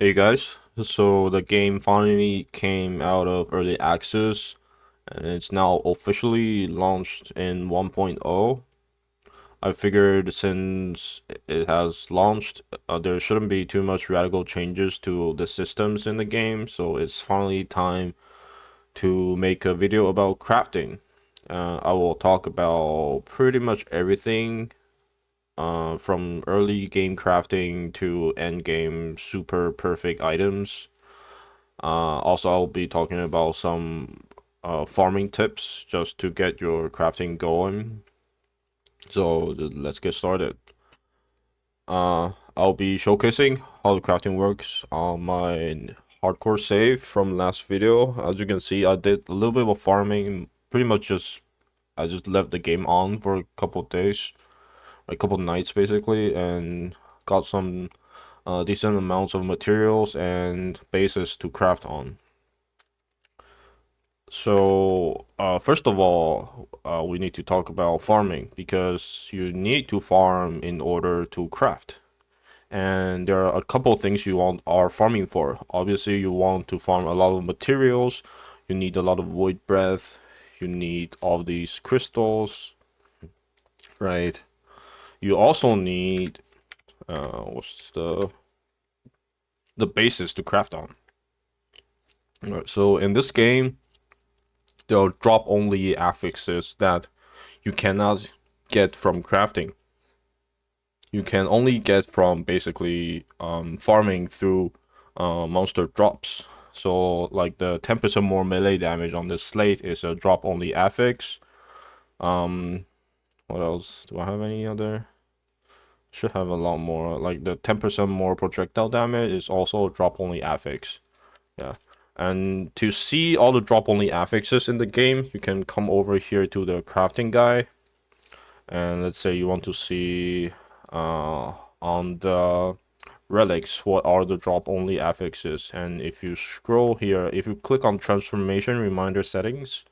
Hey guys, so the game finally came out of early access and it's now officially launched in 1.0. I figured since it has launched, there shouldn't be too much radical changes to the systems in the game, so it's finally time to make a video about crafting. I will talk about pretty much everything, from early game crafting to end game super perfect items. Also, I'll be talking about some farming tips just to get your crafting going. So let's get started. I'll be showcasing how the crafting works on my hardcore save from last video. As you can see, I did a little bit of farming. Pretty much I just left the game on for a couple of days, a couple of nights basically, and got some decent amounts of materials and bases to craft on. So, first of all, we need to talk about farming because you need to farm in order to craft. And there are a couple of things you want are farming for. Obviously, you want to farm a lot of materials. You need a lot of void breath. You need all these crystals, right? You also need what's the basis to craft on. Right, so in this game, there are drop only affixes that you cannot get from crafting. You can only get from basically farming through monster drops. So like the 10% more melee damage on this slate is a drop only affix. Um, what else? Do I have any other? Should have a lot more. Like the 10% more projectile damage is also a drop only affix. Yeah. And to see all the drop only affixes in the game, you can come over here to the crafting guy. And let's say you want to see on the relics what are the drop only affixes, and if you scroll here, if you click on transformation reminder settings,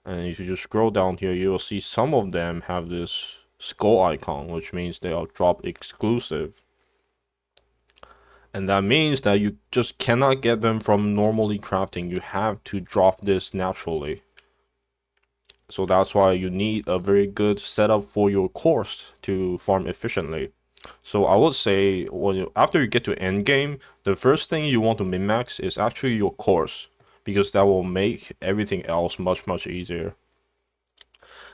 and if you just scroll down here, you will see some of them have this skull icon, which means they are drop exclusive, and that means that you just cannot get them from normally crafting. You have to drop this naturally. So that's why you need a very good setup for your course to farm efficiently. So I would say after you get to end game, the first thing you want to min-max is actually your course, because that will make everything else much easier.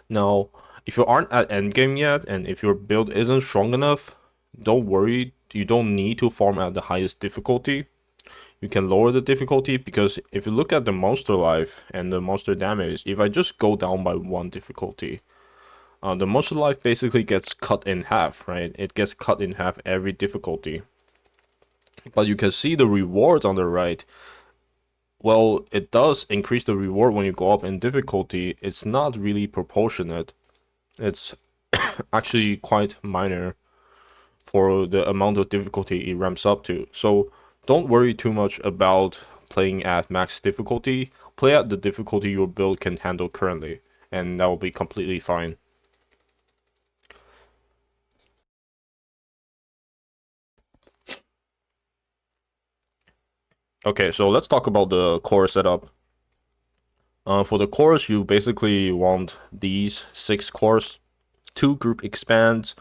Now, if you aren't at end game yet, and if your build isn't strong enough, don't worry, you don't need to farm at the highest difficulty. You can lower the difficulty because if you look at the monster life and the monster damage, if I just go down by one difficulty, the monster life basically gets cut in half, right? It gets cut in half every difficulty. But you can see the rewards on the right. Well, it does increase the reward when you go up in difficulty. It's not really proportionate. It's actually quite minor for the amount of difficulty it ramps up to. So don't worry too much about playing at max difficulty. Play at the difficulty your build can handle currently, and that will be completely fine. Okay, so let's talk about the core setup. For the cores, you basically want these 6 cores, 2 group expands,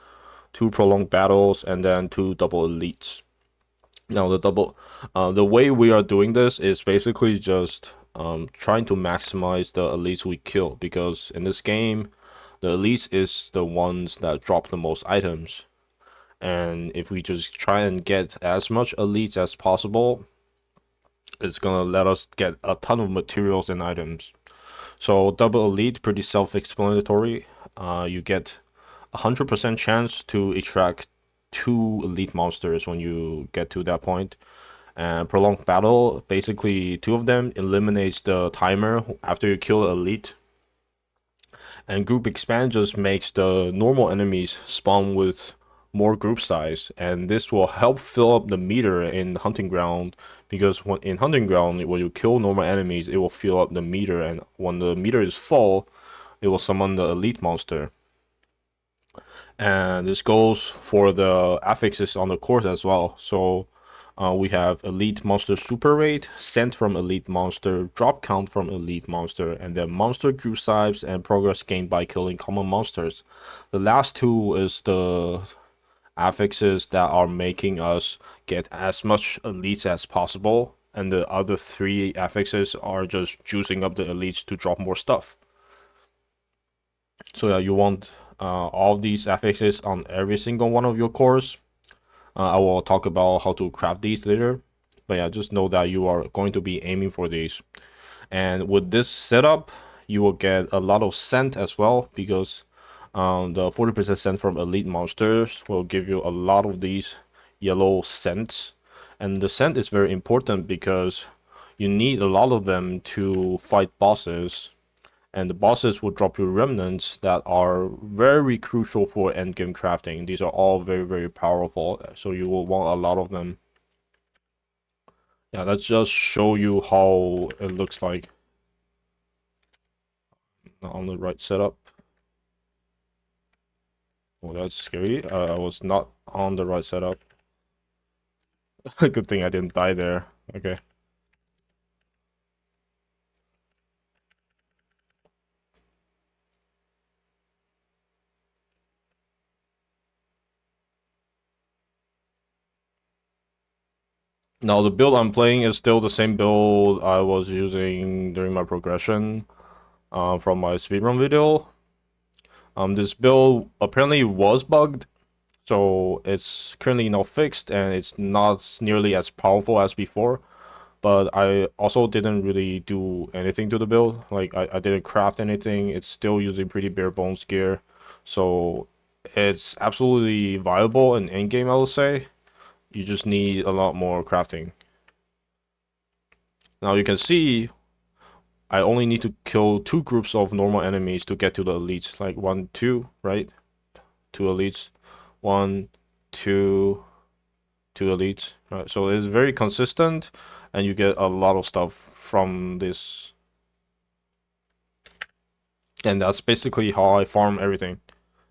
2 prolonged battles, and then 2 double elites. Now the way we are doing this is basically just trying to maximize the elites we kill, because in this game, the elites is the ones that drop the most items. And if we just try and get as much elites as possible, it's gonna let us get a ton of materials and items. So double elite, pretty self-explanatory. You get 100% chance to extract 2 elite monsters when you get to that point. And prolonged battle, basically 2 of them eliminates the timer after you kill elite. And group expand just makes the normal enemies spawn with more group size, and this will help fill up the meter in hunting ground, because in hunting ground when you kill normal enemies, it will fill up the meter, and when the meter is full, it will summon the elite monster. And this goes for the affixes on the course as well. So We have elite monster super rate, scent from elite monster, drop count from elite monster, and then monster group size and progress gained by killing common monsters. The last two is the affixes that are making us get as much elites as possible, and the other three affixes are just juicing up the elites to drop more stuff. So yeah, you want all of these affixes on every single one of your cores. I will talk about how to craft these later, but yeah, just know that you are going to be aiming for these. And with this setup, you will get a lot of scent as well, because the 40% scent from elite monsters will give you a lot of these yellow scents. And the scent is very important because you need a lot of them to fight bosses. And the bosses will drop you remnants that are very crucial for endgame crafting. These are all very, very powerful, so you will want a lot of them. Yeah, let's just show you how it looks like on the right setup. Oh, that's scary. I was not on the right setup. Good thing I didn't die there. Okay. Now the build I'm playing is still the same build I was using during my progression from my speedrun video. This build apparently was bugged, so it's currently now fixed and it's not nearly as powerful as before. But I also didn't really do anything to the build. Like I didn't craft anything. It's still using pretty bare bones gear. So it's absolutely viable in endgame, I will say. You just need a lot more crafting. Now you can see I only need to kill two groups of normal enemies to get to the elites. Like 1, 2, right? Two elites. 1, 2, two elites. Right. So it's very consistent and you get a lot of stuff from this. And that's basically how I farm everything.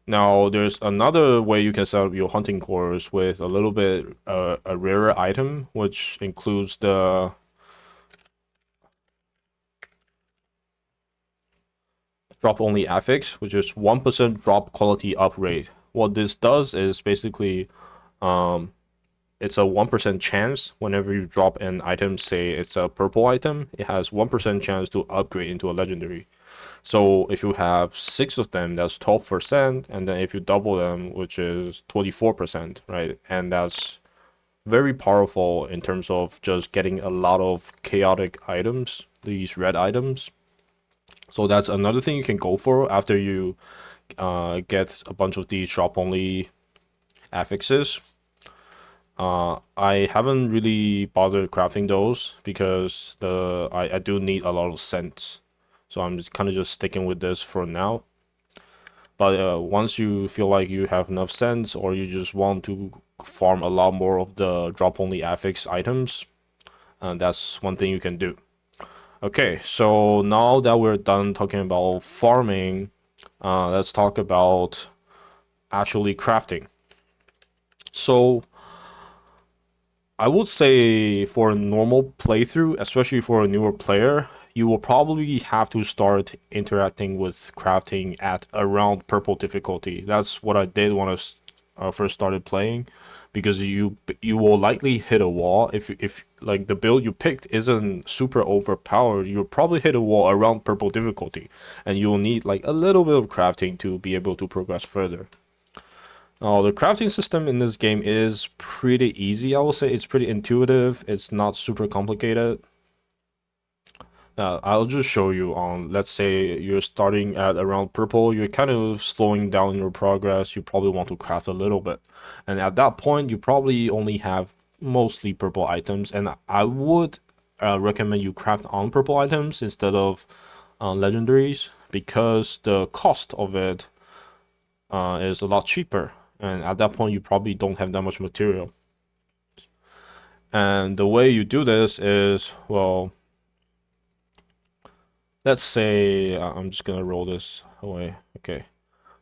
Now, there's another way you can set up your hunting course with a little bit a rarer item, which includes the drop only affix, which is 1% drop quality upgrade. What this does is basically um, it's a 1% chance whenever you drop an item, say it's a purple item, it has 1% chance to upgrade into a legendary. So if you have 6 of them, that's 12%, and then if you double them, which is 24%, right? And that's very powerful in terms of just getting a lot of chaotic items, these red items. So that's another thing you can go for after you get a bunch of these shop only affixes. I haven't really bothered crafting those because I do need a lot of scents. So I'm just kind of just sticking with this for now. But once you feel like you have enough scents or you just want to farm a lot more of the drop only affix items, that's one thing you can do. Okay, so now that we're done talking about farming, let's talk about actually crafting. So I would say for a normal playthrough, especially for a newer player, you will probably have to start interacting with crafting at around purple difficulty. That's what I did when I first started playing, because you will likely hit a wall if like the build you picked isn't super overpowered. You'll probably hit a wall around purple difficulty, and you'll need like a little bit of crafting to be able to progress further. The crafting system in this game is pretty easy, I will say. It's pretty intuitive. It's not super complicated. I'll just show you on, let's say you're starting at around purple, you're kind of slowing down your progress. You probably want to craft a little bit. And at that point, you probably only have mostly purple items. And I would recommend you craft on purple items instead of legendaries, because the cost of it is a lot cheaper. And at that point, you probably don't have that much material. And the way you do this is, well, let's say I'm just gonna roll this away. Okay.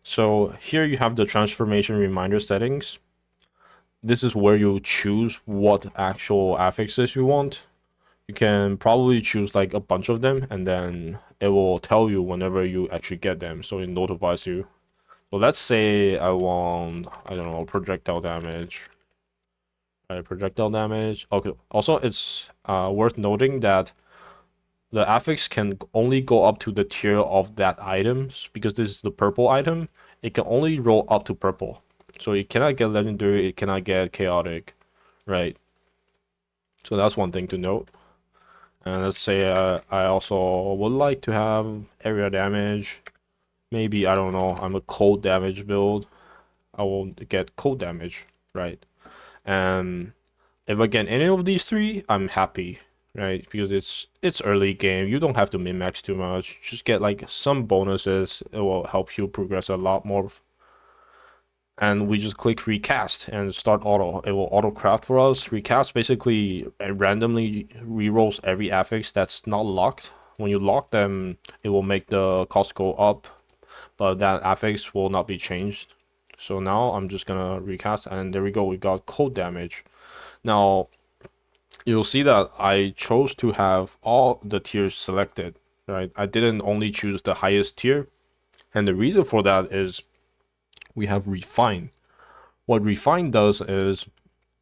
So here you have the transformation reminder settings. this is where you choose what actual affixes you want. You can probably choose like a bunch of them, and then it will tell you whenever you actually get them, so it notifies you. So let's say I want, I don't know, projectile damage. Projectile damage. Okay. Also, it's worth noting that the affix can only go up to the tier of that item because this is the purple item. It can only roll up to purple, so it cannot get legendary. It cannot get chaotic, right? So that's one thing to note. And let's say I also would like to have area damage. Maybe, I don't know, I'm a cold damage build. I will get cold damage, right? And if I get any of these three, I'm happy, right? Because it's early game. You don't have to min-max too much. Just get like some bonuses. It will help you progress a lot more. And we just click recast and start auto. It will auto craft for us. Recast basically randomly rerolls every affix that's not locked. When you lock them, it will make the cost go up, but that affix will not be changed. So now I'm just gonna recast, and there we go. We got cold damage. Now you'll see that I chose to have all the tiers selected, right? I didn't only choose the highest tier, and the reason for that is we have refine. What refine does is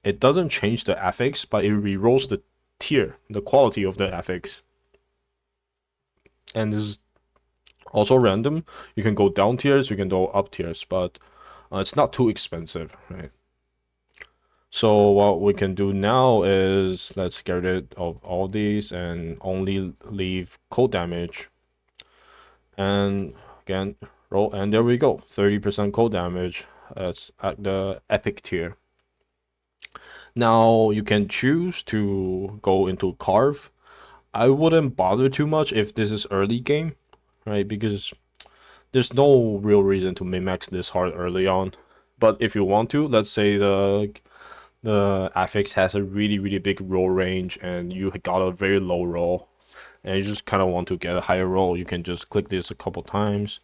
it doesn't change the affix, but it rerolls the tier, the quality of the affix. And this is also random. You can go down tiers, you can go up tiers, but it's not too expensive, right? So what we can do now is let's get rid of all these and only leave cold damage. And again, roll, and there we go, 30% cold damage. That's at the epic tier. Now you can choose to go into carve. I wouldn't bother too much if this is early game, right? Because there's no real reason to min-max this hard early on. But if you want to, let's say the affix has a really big roll range and you got a very low roll and you just kind of want to get a higher roll, you can just click this a couple times.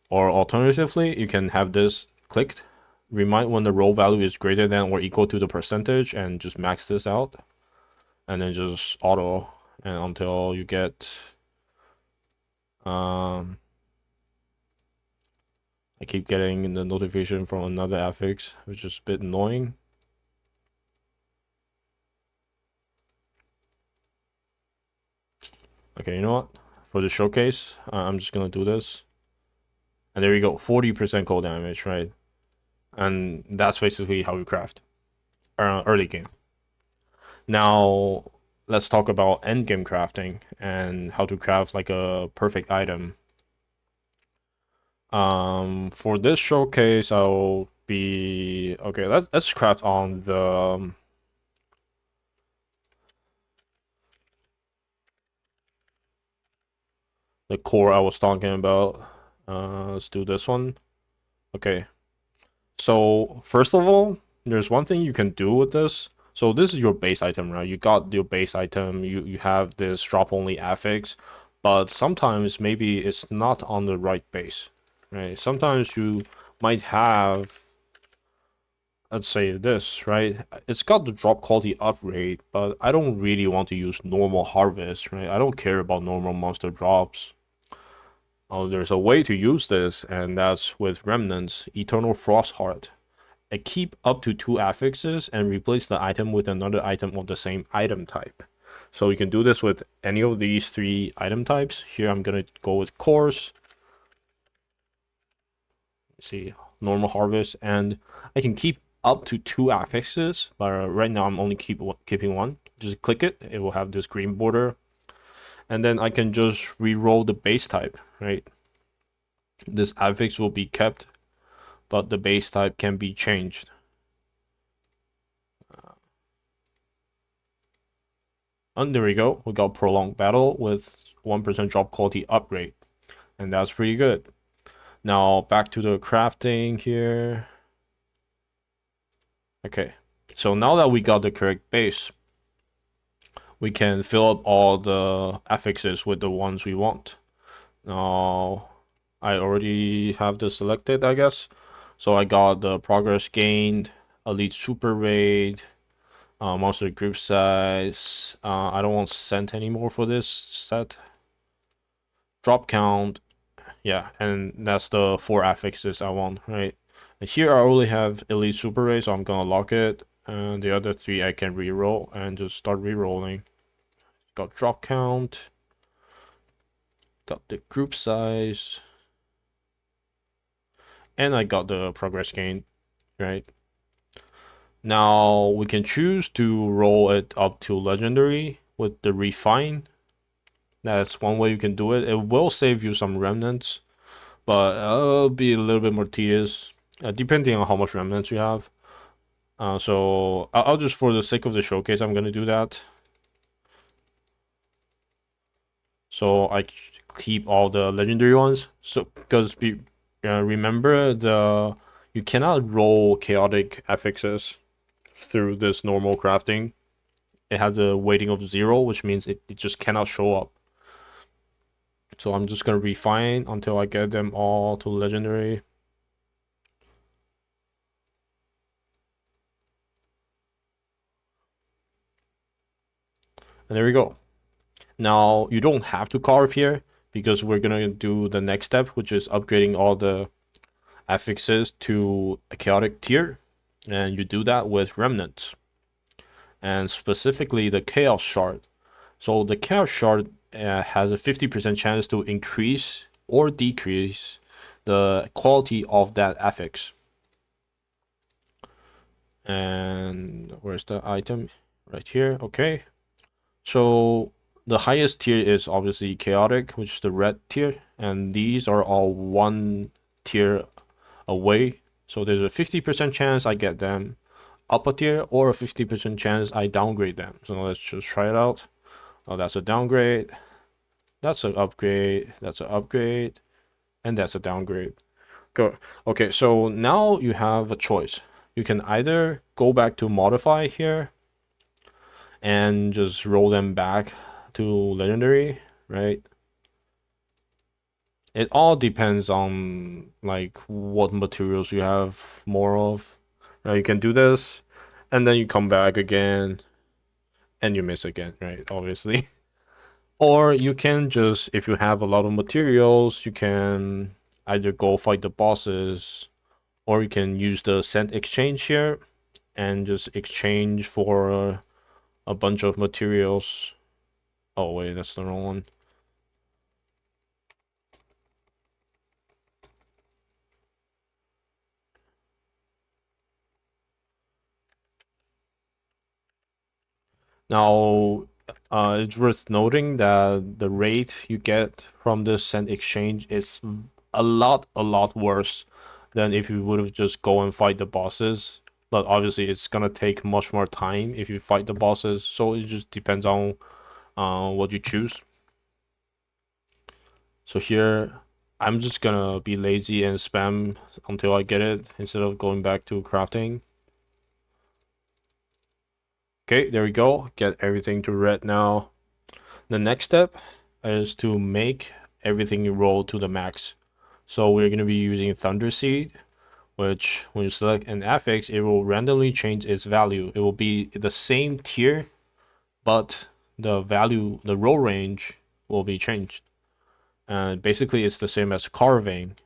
Or alternatively, you can have this clicked, remind when the roll value is greater than or equal to the percentage, and just max this out, and then just auto, and until you get I keep getting the notification from another affix, which is a bit annoying. Okay, you know what? For the showcase, I'm just gonna do this. And there you go, 40% cold damage, right? And that's basically how you craft early game. Now, let's talk about end game crafting and how to craft like a perfect item. For this showcase, I'll be okay. Let's craft on the core I was talking about. Let's do this one. Okay. So first of all, there's one thing you can do with this. So this is your base item, right? You got your base item. You have this drop only affix, but sometimes maybe it's not on the right base, right? Sometimes you might have, let's say this, right? It's got the drop quality upgrade, but I don't really want to use normal harvest, right? I don't care about normal monster drops. Oh, there's a way to use this, and that's with remnants, Eternal Frost Heart. Keep up to 2 affixes and replace the item with another item of the same item type. So you can do this with any of these 3 item types. Here I'm gonna go with coarse. See, normal harvest, and I can keep up to 2 affixes, but right now I'm only keeping 1. Just click it, it will have this green border, and then I can just re-roll the base type, right? This affix will be kept, but the base type can be changed. And there we go. We got prolonged battle with 1% drop quality upgrade. And that's pretty good. Now back to the crafting here. Okay. So now that we got the correct base, we can fill up all the affixes with the ones we want. Now I already have this selected, I guess. So I got the progress gained, elite super raid, monster group size. I don't want sent anymore for this set. Drop count, yeah, and that's the 4 affixes I want, right? And here I only have elite super raid, so I'm gonna lock it. And the other 3 I can reroll and just start rerolling. Got drop count, got the group size, and I got the progress gain, right? Now we can choose to roll it up to legendary with the refine. That's one way you can do it. It will save you some remnants, but it'll be a little bit more tedious, depending on how much remnants you have. So I'll just, for the sake of the showcase, I'm gonna do that. So I keep all the legendary ones. So because remember you cannot roll chaotic affixes through this normal crafting. It has a weighting of 0, which means it just cannot show up. So I'm just gonna refine until I get them all to legendary. And there we go. Now you don't have to carve here because we're gonna do the next step, which is upgrading all the affixes to a chaotic tier. And you do that with remnants. And specifically the chaos shard. So the chaos shard has a 50% chance to increase or decrease the quality of that affix. And where's the item? Right here. Okay. So the highest tier is obviously chaotic, which is the red tier, and these are all 1 tier away. So there's a 50% chance I get them up a tier, or a 50% chance I downgrade them. So let's just try it out. Oh, that's a downgrade. That's an upgrade. That's an upgrade. And that's a downgrade. Go. Okay, so now you have a choice. You can either go back to modify here and just roll them back to legendary, right? It all depends on like what materials you have more of. Right? You can do this, and then you come back again, and you miss again, right? Obviously. Or you can just, if you have a lot of materials, you can either go fight the bosses, or you can use the send exchange here and just exchange for a bunch of materials. Oh wait, that's the wrong one. Now, it's worth noting that the rate you get from this send exchange is a lot worse than if you would have just go and fight the bosses. But obviously, it's gonna take much more time if you fight the bosses, so it just depends on what you choose. So here, I'm just gonna be lazy and spam until I get it instead of going back to crafting. Okay, there we go. Get everything to red now. The next step is to make everything roll to the max. So we're going to be using Thunder Seed, which when you select an affix, it will randomly change its value. It will be the same tier, but the value, the roll range will be changed. And basically it's the same as carving,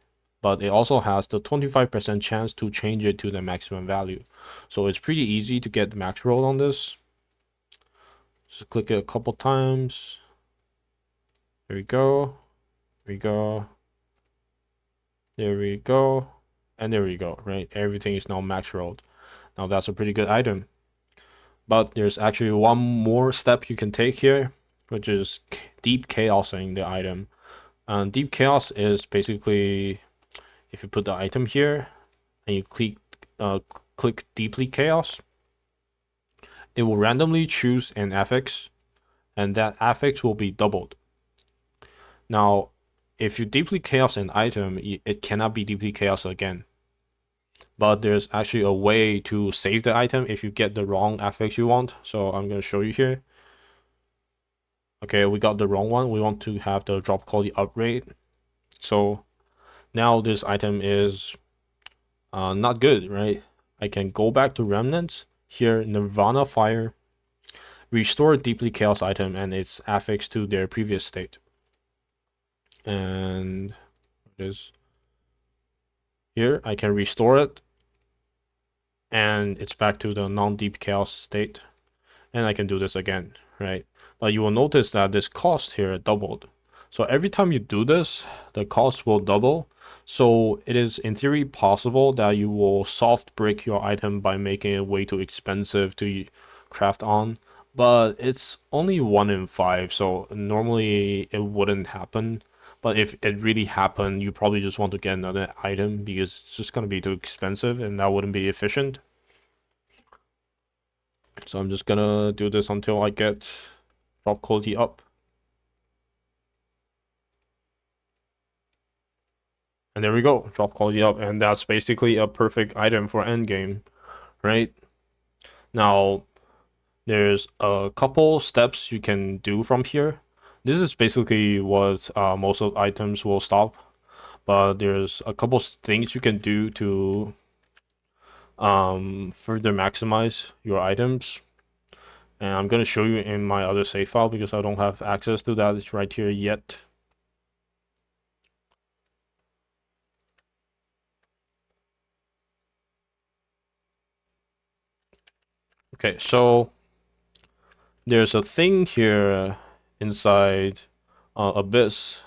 but it also has the 25% chance to change it to the maximum value. So it's pretty easy to get max roll on this. Just click it a couple times. There we go. There we go. There we go. And there we go, right? Everything is now max rolled. Now that's a pretty good item. But there's actually one more step you can take here, which is deep chaosing the item. And deep chaos is basically if you put the item here and you click deeply chaos, it will randomly choose an affix, and that affix will be doubled. Now, if you deeply chaos an item, it cannot be deeply chaos again. But there's actually a way to save the item if you get the wrong affix you want. So I'm going to show you here. Okay, we got the wrong one. We want to have the drop quality upgrade. So now this item is not good, right? I can go back to remnants, here Nirvana Fire, restore deeply chaos item and its affix to their previous state. And it is here, I can restore it, and it's back to the non-deep chaos state. And I can do this again, right? But you will notice that this cost here doubled. So every time you do this, the cost will double. So it is in theory possible that you will soft break your item by making it way too expensive to craft on. But it's only 1 in 5, so normally it wouldn't happen. But if it really happened, you probably just want to get another item because it's just gonna be too expensive and that wouldn't be efficient. So I'm just gonna do this until I get drop quality up. And there we go, drop quality up, and that's basically a perfect item for endgame, right? Now, there's a couple steps you can do from here. This is basically what most of items will stop, but there's a couple things you can do to further maximize your items. And I'm gonna show you in my other save file because I don't have access to that right here yet. Okay, so there's a thing here inside Abyss.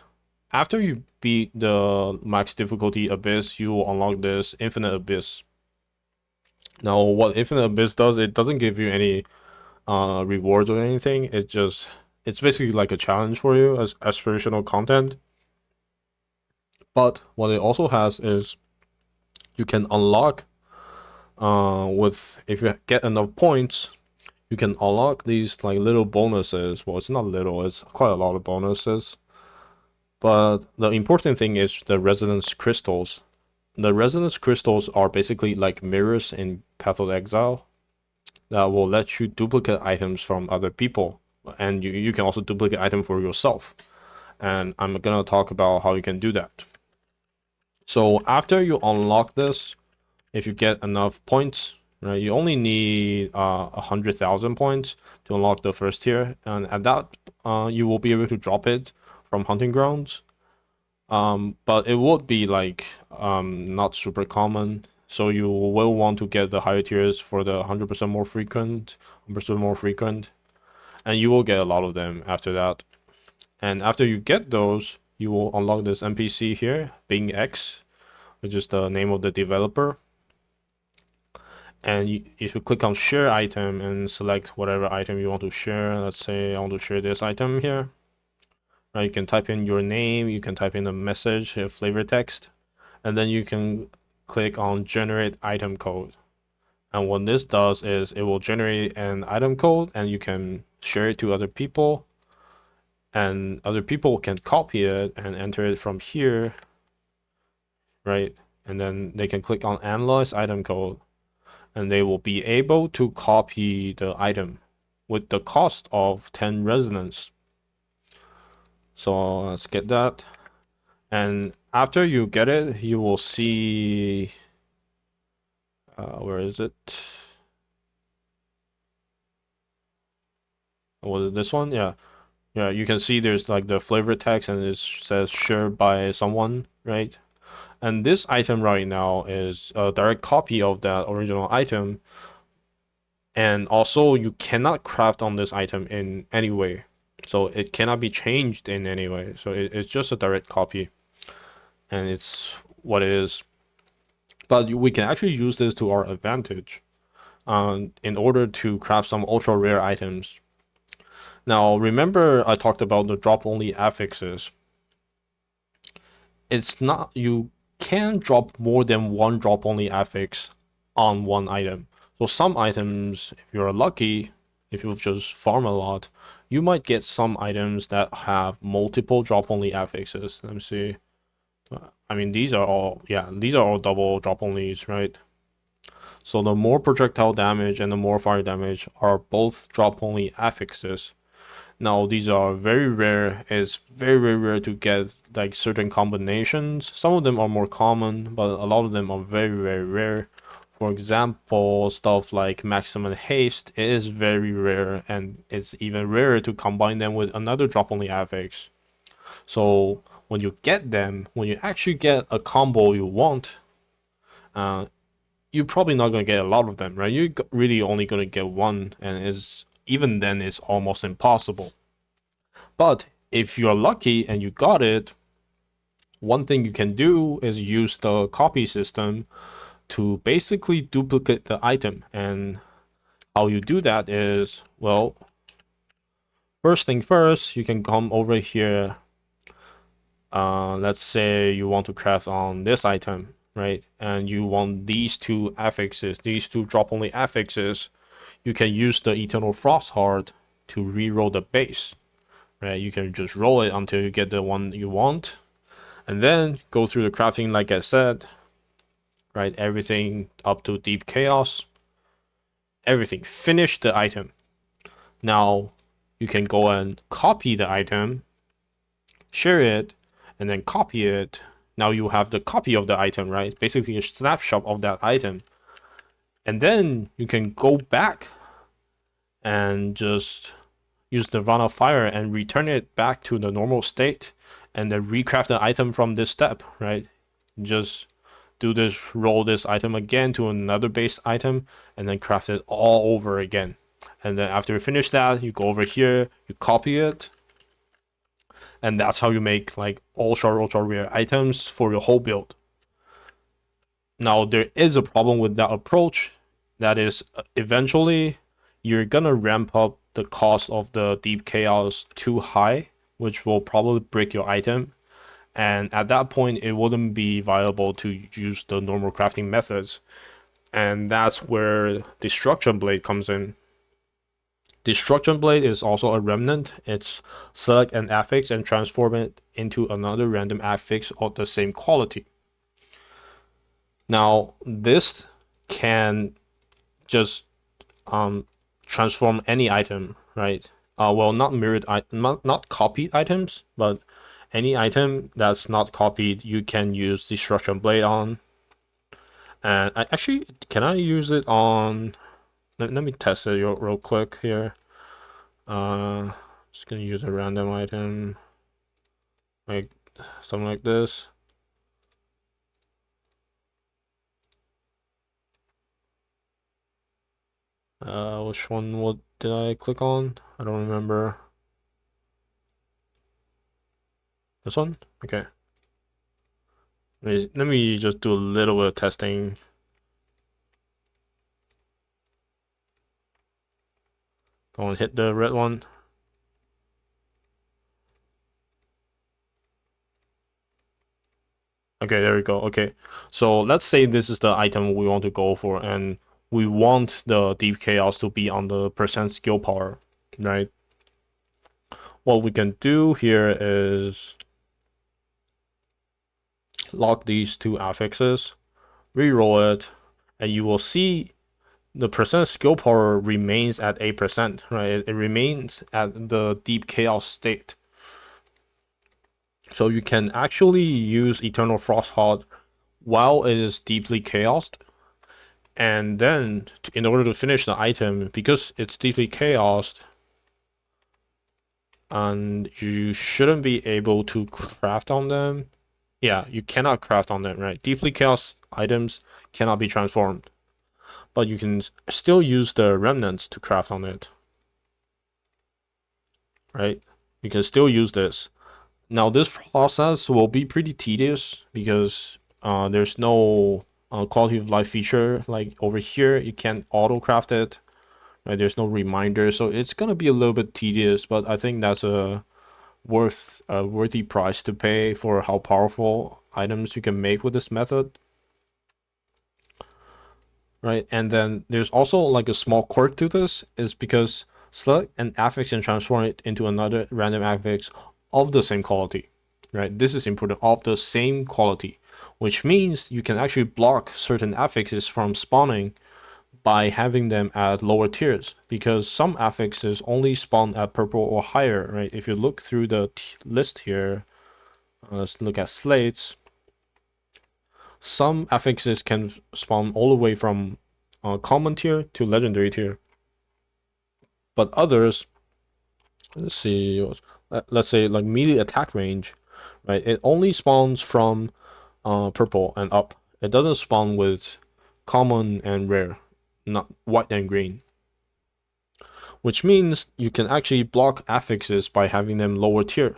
After you beat the max difficulty Abyss, you will unlock this Infinite Abyss. Now, what Infinite Abyss does, it doesn't give you any rewards or anything. It's basically like a challenge for you as aspirational content. But what it also has is you can unlock with if you get enough points, you can unlock these like little bonuses. Well, it's not little, it's quite a lot of bonuses. But the important thing is the resonance crystals. The resonance crystals are basically like mirrors in Path of Exile that will let you duplicate items from other people. And you can also duplicate items for yourself. And I'm gonna talk about how you can do that. So after you unlock this, if you get enough points, right, you only need 100,000 points to unlock the first tier, and at that you will be able to drop it from hunting grounds. But it would be like not super common, so you will want to get the higher tiers for the 100% more frequent, 100% more frequent, and you will get a lot of them after that. And after you get those, you will unlock this NPC here, Bing X, which is the name of the developer. And if you click on share item and select whatever item you want to share, let's say I want to share this item here. Right, you can type in your name, you can type in a message, a flavor text, and then you can click on generate item code. And what this does is it will generate an item code and you can share it to other people, and other people can copy it and enter it from here, right? And then they can click on analyze item code and they will be able to copy the item with the cost of 10 resonance. So let's get that. And after you get it, you will see, where is it? Was it this one? Yeah. Yeah, you can see there's like the flavor text and it says shared by someone, right? And this item right now is a direct copy of that original item. And also you cannot craft on this item in any way. So it cannot be changed in any way. So it's just a direct copy. And it's what it is. But we can actually use this to our advantage in order to craft some ultra rare items. Now, remember I talked about the drop only affixes. It's not, you can drop more than one drop only affix on one item. So some items, if you're lucky, if you just farm a lot, you might get some items that have multiple drop only affixes. Let me see. I mean, these are all, yeah, these are all double drop onlys, right? So the more projectile damage and the more fire damage are both drop only affixes. Now these are very rare. It's very, very rare to get like certain combinations. Some of them are more common, but a lot of them are very, very rare For example, stuff like maximum haste is very rare, and it's even rarer to combine them with another drop-only affix. So when you get them, when you actually get a combo you want, uh, you're probably not going to get a lot of them, right? You're really only going to get one, and is even then it's almost impossible. But if you're lucky and you got it, one thing you can do is use the copy system to basically duplicate the item. And how you do that is, well, first thing first, you can come over here. Let's say you want to craft on this item, right? And you want these two affixes, these two drop-only affixes. You can use the Eternal Frost Heart to re-roll the base, right? You can just roll it until you get the one you want, and then go through the crafting like I said, right? Everything up to Deep Chaos, everything. Finish the item. Now you can go and copy the item, share it, and then copy it. Now you have the copy of the item, right? Basically a snapshot of that item. And then you can go back and just use Nirvana Fire and return it back to the normal state, and then recraft the item from this step, right? Just do this, roll this item again to another base item, and then craft it all over again. And then after you finish that, you go over here, you copy it, and that's how you make like ultra rare items for your whole build. Now there is a problem with that approach. That is, eventually you're gonna ramp up the cost of the Deep Chaos too high, which will probably break your item. And at that point, it wouldn't be viable to use the normal crafting methods. And that's where Destruction Blade comes in. Destruction Blade is also a remnant. It's select an affix and transform it into another random affix of the same quality. Now, this can just transform any item, right? Well, not mirrored, not copied items, but any item that's not copied, you can use Destruction Blade on. And actually, can I use it on? Let me test it real quick here. Just gonna use a random item, like something like this. Which one did I click on? I don't remember. This one? Okay. Let me just do a little bit of testing. Go and hit the red one. Okay, there we go. Okay, so let's say this is the item we want to go for, and we want the Deep Chaos to be on the percent skill power, right? What we can do here is lock these two affixes, reroll it, and you will see the percent skill power remains at 8%, right? It remains at the Deep Chaos state. So you can actually use Eternal Frost Heart while it is deeply chaosed, and then in order to finish the item, because it's deeply chaosed, and you shouldn't be able to craft on them. Yeah, you cannot craft on them, right? Deeply chaos items cannot be transformed, but you can still use the remnants to craft on it, right? You can still use this. Now this process will be pretty tedious because there's no quality of life feature. Like over here, you can't auto craft it, right? There's no reminder, so it's gonna be a little bit tedious, but I think that's a worthy price to pay for how powerful items you can make with this method, right? And then there's also like a small quirk to this, is because select an affix and transform it into another random affix of the same quality, right? This is important, of the same quality, which means you can actually block certain affixes from spawning by having them at lower tiers, because some affixes only spawn at purple or higher, right? If you look through the list here, let's look at slates. Some affixes can spawn all the way from common tier to legendary tier, but others, let's see, let's say like melee attack range, right? It only spawns from purple and up. It doesn't spawn with common and rare, not white and green, which means you can actually block affixes by having them lower tier.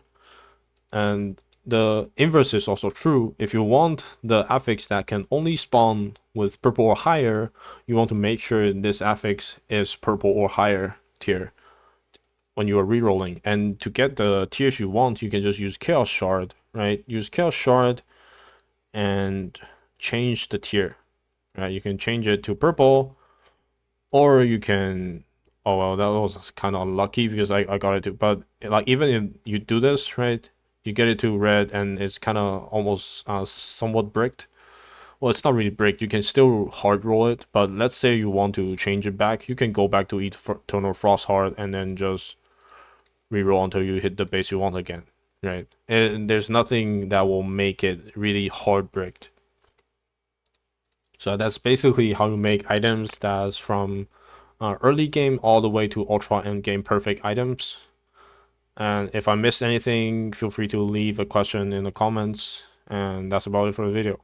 And the inverse is also true. If you want the affix that can only spawn with purple or higher, you want to make sure this affix is purple or higher tier when you are rerolling. And to get the tiers you want, you can just use Chaos Shard, right? Use Chaos Shard and change the tier, right? You can change it to purple, or you can. Oh well, that was kind of unlucky because I got it to. But like even if you do this, right? You get it to red and it's kind of almost somewhat bricked. Well, it's not really bricked. You can still hard roll it, but let's say you want to change it back. You can go back to Eternal Frost hard and then just reroll until you hit the base you want again, right? And there's nothing that will make it really hard bricked. So that's basically how you make items that's from early game all the way to ultra end game perfect items. And if I missed anything, feel free to leave a question in the comments. And that's about it for the video.